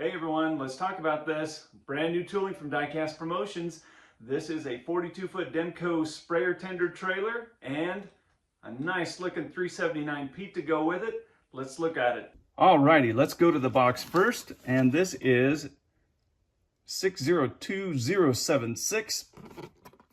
Hey everyone, let's talk about this. Brand new tooling from Diecast Promotions. This is a 42-foot Demco sprayer tender trailer and a nice looking 379 Pete to go with it. Let's look at it. Alrighty, let's go to the box first, and this is 602076.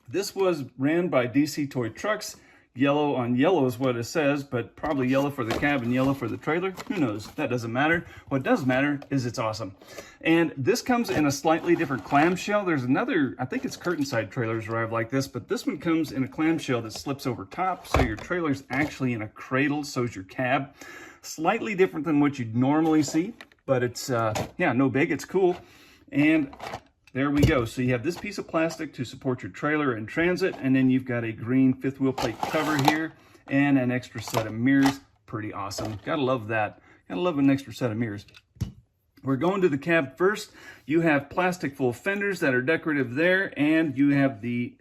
This was ran by DC Toy Trucks. Yellow on yellow is what it says, but probably yellow for the cab and yellow for the trailer. Who knows? That doesn't matter. What does matter is it's awesome. And this comes in a slightly different clamshell. There's another, I think it's curtain side trailers arrive like this, but this one comes in a clamshell that slips over top, so your trailer's actually in a cradle, so is your cab. Slightly different than what you'd normally see, but it's, yeah, no big, it's cool. And there we go. So you have this piece of plastic to support your trailer in transit, and then you've got a green fifth wheel plate cover here and an extra set of mirrors. Pretty awesome. Gotta love that. Gotta love an extra set of mirrors. We're going to the cab first. You have plastic full fenders that are decorative there, and you have the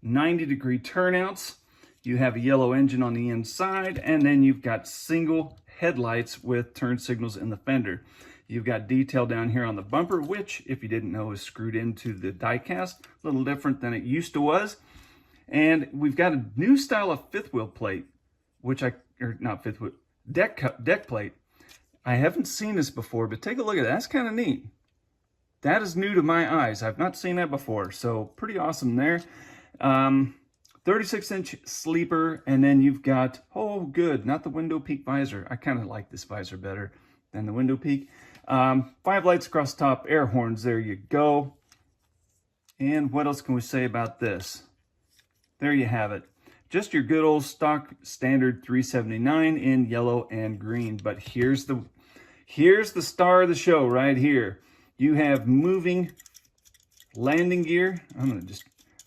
90-degree turnouts. You have a yellow engine on the inside, and then you've got single headlights with turn signals in the fender. You've got detail down here on the bumper, which, if you didn't know, is screwed into the die-cast. A little different than it used to was. And we've got a new style of fifth wheel plate, deck plate. I haven't seen this before, but take a look at that. That's kind of neat. That is new to my eyes. I've not seen that before, so pretty awesome there. 36-inch sleeper, and then you've got, oh good, not the window peak visor. I kind of like this visor better than the window peak. 5 lights across the top, air horns, there you go. And what else can we say about this? There you have it. Just your good old stock standard 379 in yellow and green. But here's the star of the show right here. You have moving landing gear.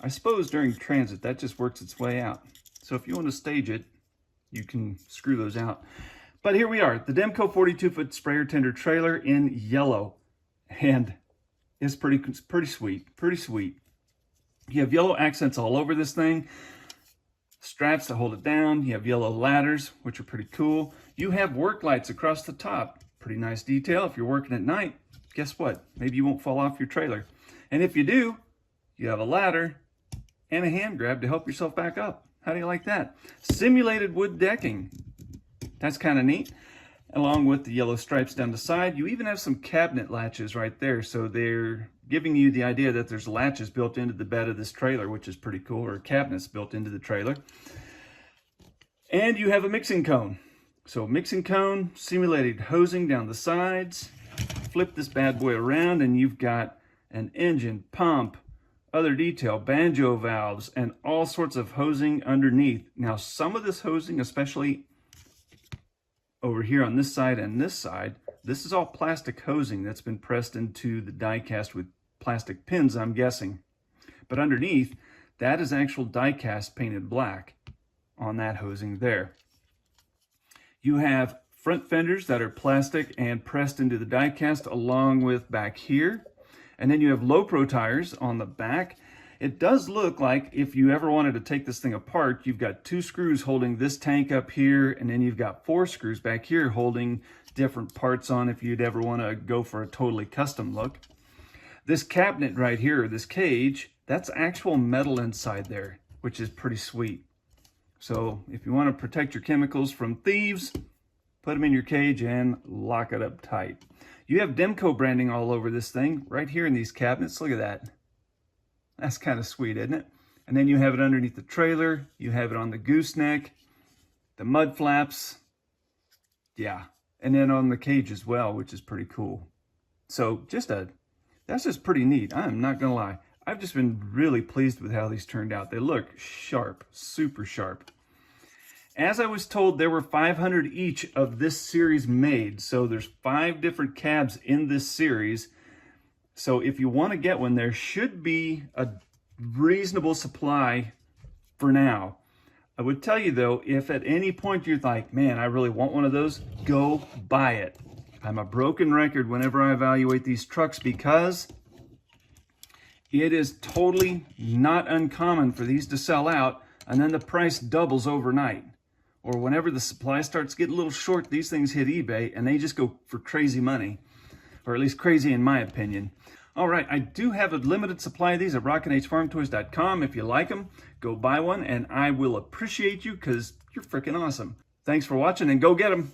I suppose during transit, that just works its way out. So if you want to stage it, you can screw those out. But here we are, the Demco 42-foot sprayer tender trailer in yellow. And it's pretty sweet, pretty sweet. You have yellow accents all over this thing. Straps to hold it down. You have yellow ladders, which are pretty cool. You have work lights across the top. Pretty nice detail. If you're working at night, guess what? Maybe you won't fall off your trailer. And if you do, you have a ladder and a hand grab to help yourself back up. How do you like that? Simulated wood decking. That's kind of neat. Along with the yellow stripes down the side, you even have some cabinet latches right there. So they're giving you the idea that there's latches built into the bed of this trailer, which is pretty cool, or cabinets built into the trailer. And you have a mixing cone. So mixing cone, simulated hosing down the sides. Flip this bad boy around and you've got an engine, pump, other detail, banjo valves, and all sorts of hosing underneath. Now, some of this hosing, especially over here on this side and this side, this is all plastic hosing that's been pressed into the die cast with plastic pins, I'm guessing. But underneath, that is actual die cast painted black on that hosing there. You have front fenders that are plastic and pressed into the die cast along with back here. And then you have low pro tires on the back. It does look like if you ever wanted to take this thing apart, you've got 2 screws holding this tank up here, and then you've got 4 screws back here holding different parts on if you'd ever want to go for a totally custom look. This cabinet right here, this cage, that's actual metal inside there, which is pretty sweet. So if you want to protect your chemicals from thieves, put them in your cage and lock it up tight. You have Demco branding all over this thing right here in these cabinets. Look at that. That's kind of sweet, isn't it? And then you have it underneath the trailer. You have it on the gooseneck, the mud flaps. Yeah. And then on the cage as well, which is pretty cool. So that's just pretty neat. I'm not going to lie. I've just been really pleased with how these turned out. They look sharp, super sharp. As I was told, there were 500 each of this series made. So there's 5 different cabs in this series. So if you want to get one, there should be a reasonable supply for now. I would tell you though, if at any point you're like, man, I really want one of those, go buy it. I'm a broken record whenever I evaluate these trucks because it is totally not uncommon for these to sell out and then the price doubles overnight. Or whenever the supply starts getting a little short, these things hit eBay and they just go for crazy money. or at least crazy in my opinion. All right, I do have a limited supply of these at RockinAgeFarmToys.com. If you like them, go buy one, and I will appreciate you because you're freaking awesome. Thanks for watching, and go get them.